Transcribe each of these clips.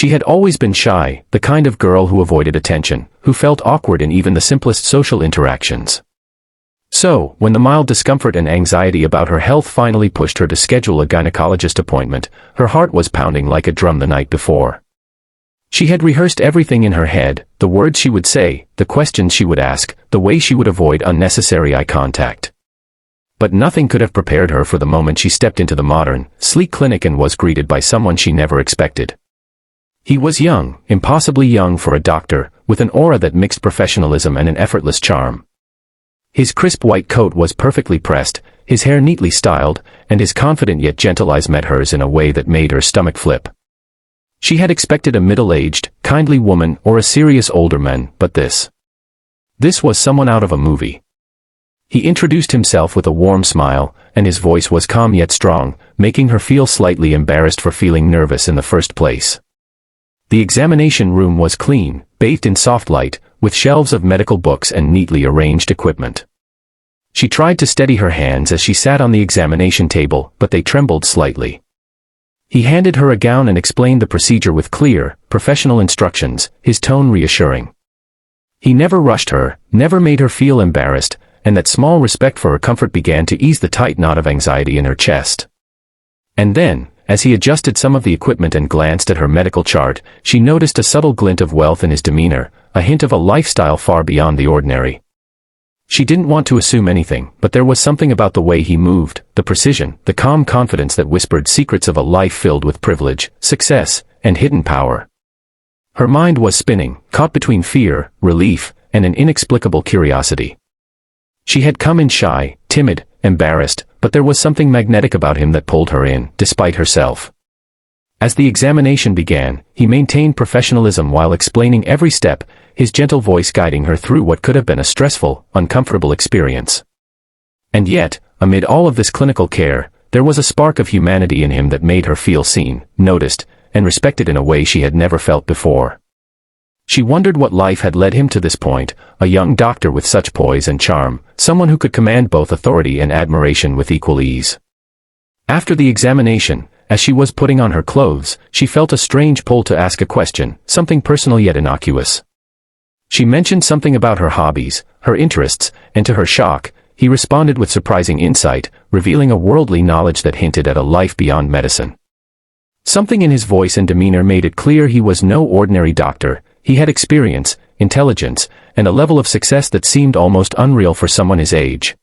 She had always been shy, the kind of girl who avoided attention, who felt awkward in even the simplest social interactions. So, when the mild discomfort and anxiety about her health finally pushed her to schedule a gynecologist appointment, her heart was pounding like a drum the night before. She had rehearsed everything in her head, the words she would say, the questions she would ask, the way she would avoid unnecessary eye contact. But nothing could have prepared her for the moment she stepped into the modern, sleek clinic and was greeted by someone she never expected. He was young, impossibly young for a doctor, with an aura that mixed professionalism and an effortless charm. His crisp white coat was perfectly pressed, his hair neatly styled, and his confident yet gentle eyes met hers in a way that made her stomach flip. She had expected a middle-aged, kindly woman or a serious older man, but this was someone out of a movie. He introduced himself with a warm smile, and his voice was calm yet strong, making her feel slightly embarrassed for feeling nervous in the first place. The examination room was clean, bathed in soft light, with shelves of medical books and neatly arranged equipment. She tried to steady her hands as she sat on the examination table, but they trembled slightly. He handed her a gown and explained the procedure with clear, professional instructions, his tone reassuring. He never rushed her, never made her feel embarrassed, and that small respect for her comfort began to ease the tight knot of anxiety in her chest. And then, as he adjusted some of the equipment and glanced at her medical chart, she noticed a subtle glint of wealth in his demeanor, a hint of a lifestyle far beyond the ordinary. She didn't want to assume anything, but there was something about the way he moved, the precision, the calm confidence that whispered secrets of a life filled with privilege, success, and hidden power. Her mind was spinning, caught between fear, relief, and an inexplicable curiosity. She had come in shy, timid, embarrassed, but there was something magnetic about him that pulled her in, despite herself. As the examination began, he maintained professionalism while explaining every step, his gentle voice guiding her through what could have been a stressful, uncomfortable experience. And yet, amid all of this clinical care, there was a spark of humanity in him that made her feel seen, noticed, and respected in a way she had never felt before. She wondered what life had led him to this point, a young doctor with such poise and charm, someone who could command both authority and admiration with equal ease. After the examination, as she was putting on her clothes, she felt a strange pull to ask a question, something personal yet innocuous. She mentioned something about her hobbies, her interests, and to her shock, he responded with surprising insight, revealing a worldly knowledge that hinted at a life beyond medicine. Something in his voice and demeanor made it clear he was no ordinary doctor. He had experience, intelligence, and a level of success that seemed almost unreal for someone his age.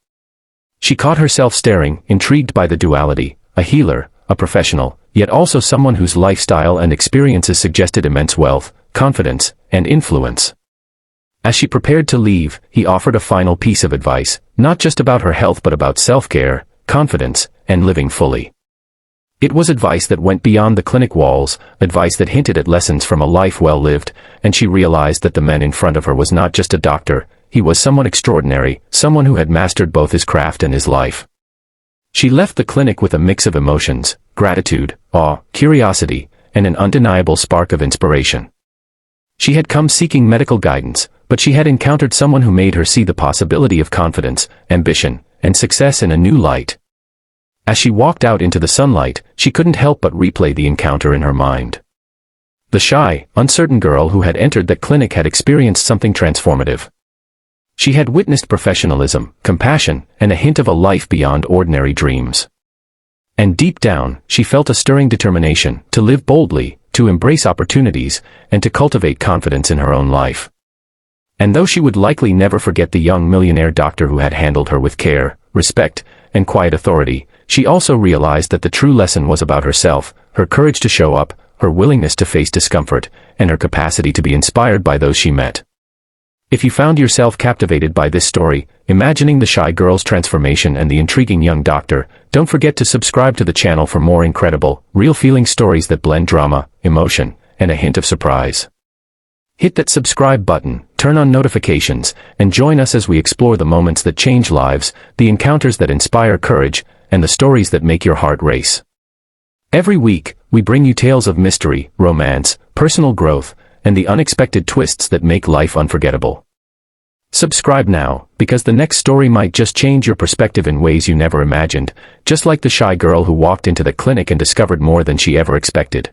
She caught herself staring, intrigued by the duality, a healer, a professional, yet also someone whose lifestyle and experiences suggested immense wealth, confidence, and influence. As she prepared to leave, he offered a final piece of advice, not just about her health but about self-care, confidence, and living fully. It was advice that went beyond the clinic walls, advice that hinted at lessons from a life well lived, and she realized that the man in front of her was not just a doctor, he was someone extraordinary, someone who had mastered both his craft and his life. She left the clinic with a mix of emotions, gratitude, awe, curiosity, and an undeniable spark of inspiration. She had come seeking medical guidance, but she had encountered someone who made her see the possibility of confidence, ambition, and success in a new light. As she walked out into the sunlight, she couldn't help but replay the encounter in her mind. The shy, uncertain girl who had entered that clinic had experienced something transformative. She had witnessed professionalism, compassion, and a hint of a life beyond ordinary dreams. And deep down, she felt a stirring determination to live boldly, to embrace opportunities, and to cultivate confidence in her own life. And though she would likely never forget the young millionaire doctor who had handled her with care, respect, and quiet authority, she also realized that the true lesson was about herself, her courage to show up, her willingness to face discomfort, and her capacity to be inspired by those she met. If you found yourself captivated by this story, imagining the shy girl's transformation and the intriguing young doctor, don't forget to subscribe to the channel for more incredible, real-feeling stories that blend drama, emotion, and a hint of surprise. Hit that subscribe button, turn on notifications, and join us as we explore the moments that change lives, the encounters that inspire courage, and the stories that make your heart race. Every week, we bring you tales of mystery, romance, personal growth, and the unexpected twists that make life unforgettable. Subscribe now, because the next story might just change your perspective in ways you never imagined, just like the shy girl who walked into the clinic and discovered more than she ever expected.